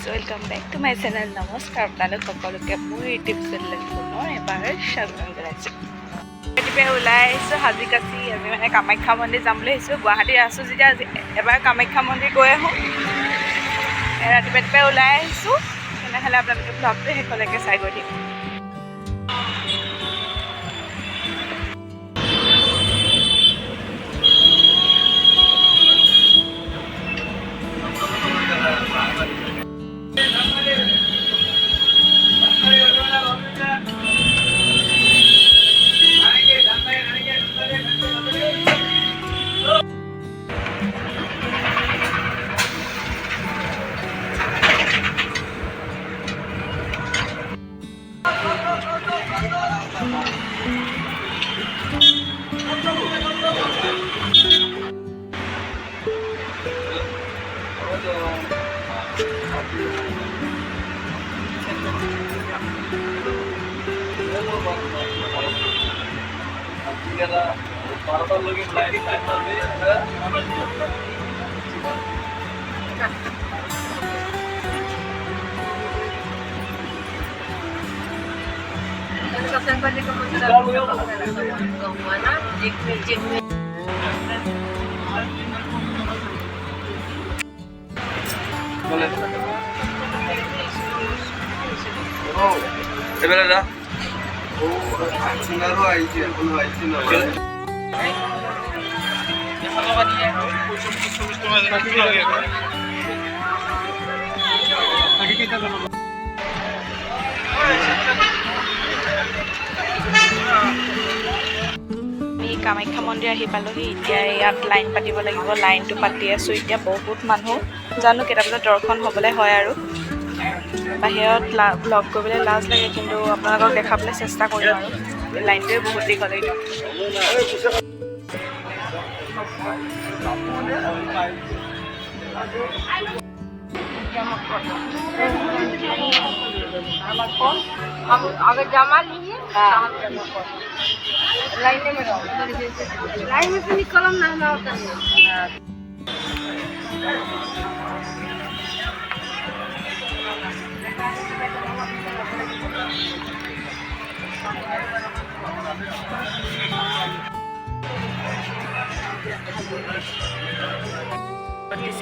welcome back to my channel नमस्कार आपलोक सकलोके मोर YouTube channel पुनर एबार स्वागतम जनाइছো रातिपुৱাই ওলাই আহিছোঁ সাজি কাচি আমি মানে কামাখ্যা মন্দিৰ যাম বুলি আহিছোঁ গুৱাহাটীত আছোঁ যেতিয়া এবাৰ কামাখ্যা মন্দিৰ গৈ আহোঁ ৰাতিপুৱাই ওলাই আহিছোঁ তেনেহ'লে আপোনালোকে ব্লগটো শেষলৈকে চাই গৈ থাকিব কামাখ্যা মন্দিৰ আহি পালোহি এতিয়া ইয়াত লাইন পাতিব লাগিব লাইনটো পাতি আছোঁ এতিয়া বহুত মানুহ জানো কেইটা বজাত দৰ্শন হ'বলৈ হয় আৰু বাহিৰত ব্লগ কৰিবলৈ লাজ লাগে কিন্তু আপোনালোকক দেখাবলৈ চেষ্টা কৰিম আৰু লাইনটোৱে বহুত দীঘল একদম अगर जमा लीजिए लाइन में रहो लाइन में से निकलो ना होता है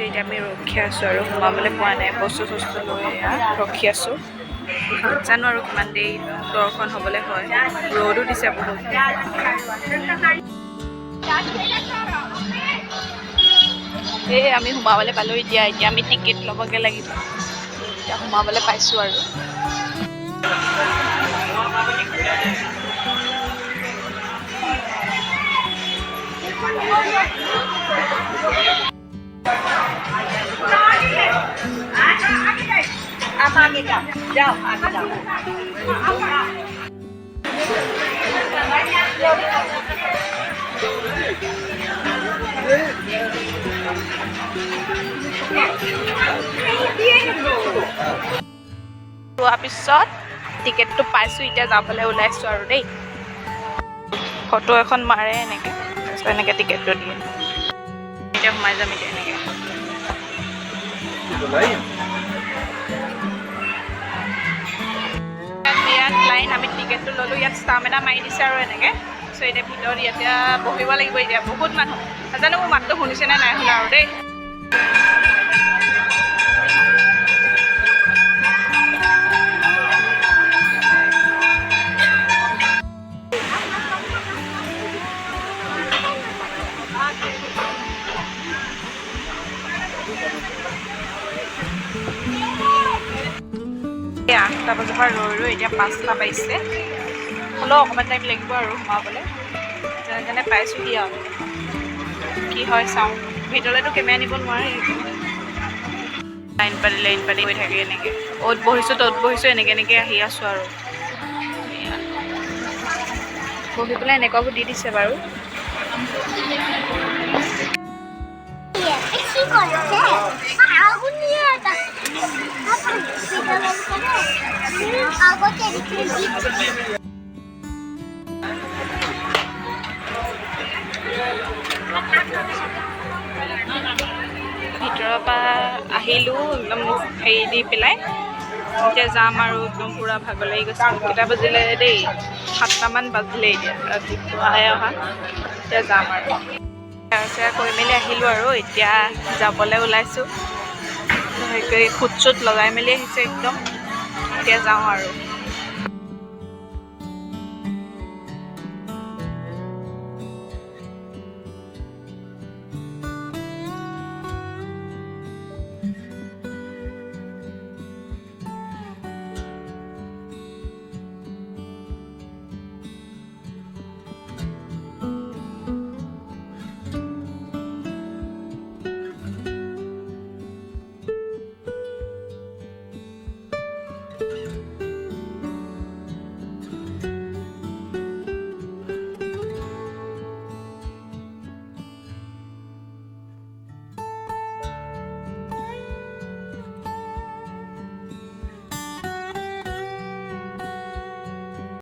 এতিয়া আমি ৰখি আছোঁ আৰু সোমাবলৈ পোৱা নাই বস্তু চস্তু লৈ ৰখি আছোঁ জানো আৰু কিমান দেৰি দৰ্শন হ'বলৈ হয় ৰ'দো দিছে বহুত এই আমি সোমাবলৈ পালোঁ এতিয়া আমি টিকেট ল'বগৈ লাগিব এতিয়া সোমাবলৈ পাইছোঁ আৰু आप आगे जाओ आगे जाओ হোৱাৰ পিছত টিকেটটো পাইছোঁ এতিয়া যাবলৈ ওলাইছোঁ আৰু দেই ফটো এখন মাৰে এনেকৈ তাৰপিছত এনেকৈ টিকেটটো দিয়ে এতিয়া সোমাই যাম এতিয়া এনেকৈ ইয়াত লাইন আমি টিকেটটো ল'লোঁ ইয়াত ষ্টাম্প এটা মাৰি দিছে আৰু এনেকৈ চ' এতিয়া ভিতৰত এতিয়া বহিব লাগিব এতিয়া বহুত মানুহ নাজানো মোৰ মাতটো শুনিছেনে নাই শুনা আৰু দেই আঠটা বজাৰ পৰা ৰৈ এতিয়া 5টা বাজিছে হ'লেও অকণমান টাইম লাগিব আৰু সোমাবলৈ যেনে তেনে পাইছোঁহি আৰু কি হয় চাওঁ ভিতৰলৈতো কেমেৰা নিব নোৱাৰে লাইন পাতি গৈ থাকে এনেকৈ অ'ত বহিছোঁ ত'ত বহিছোঁ এনেকৈ আহি আছোঁ আৰু বহি পেলাই এনেকুৱাবোৰ দি দিছে বাৰু ভিতৰৰ পৰা আহিলোঁ একদম হেৰি দি পেলাই এতিয়া যাম আৰু একদম পূৰা ভাগৰ লাগি গৈছে কেইটা বাজিলে দেই 7টামান বাজিলে এতিয়া ৰাতিপুৱাই অহা এতিয়া যাম আৰু সেৱা চেৱা কৰি মেলি আহিলোঁ আৰু এতিয়া যাবলৈ ওলাইছোঁ ফুট চুট লগাই মেলি আহিছে একদম এতিয়া যাওঁ আৰু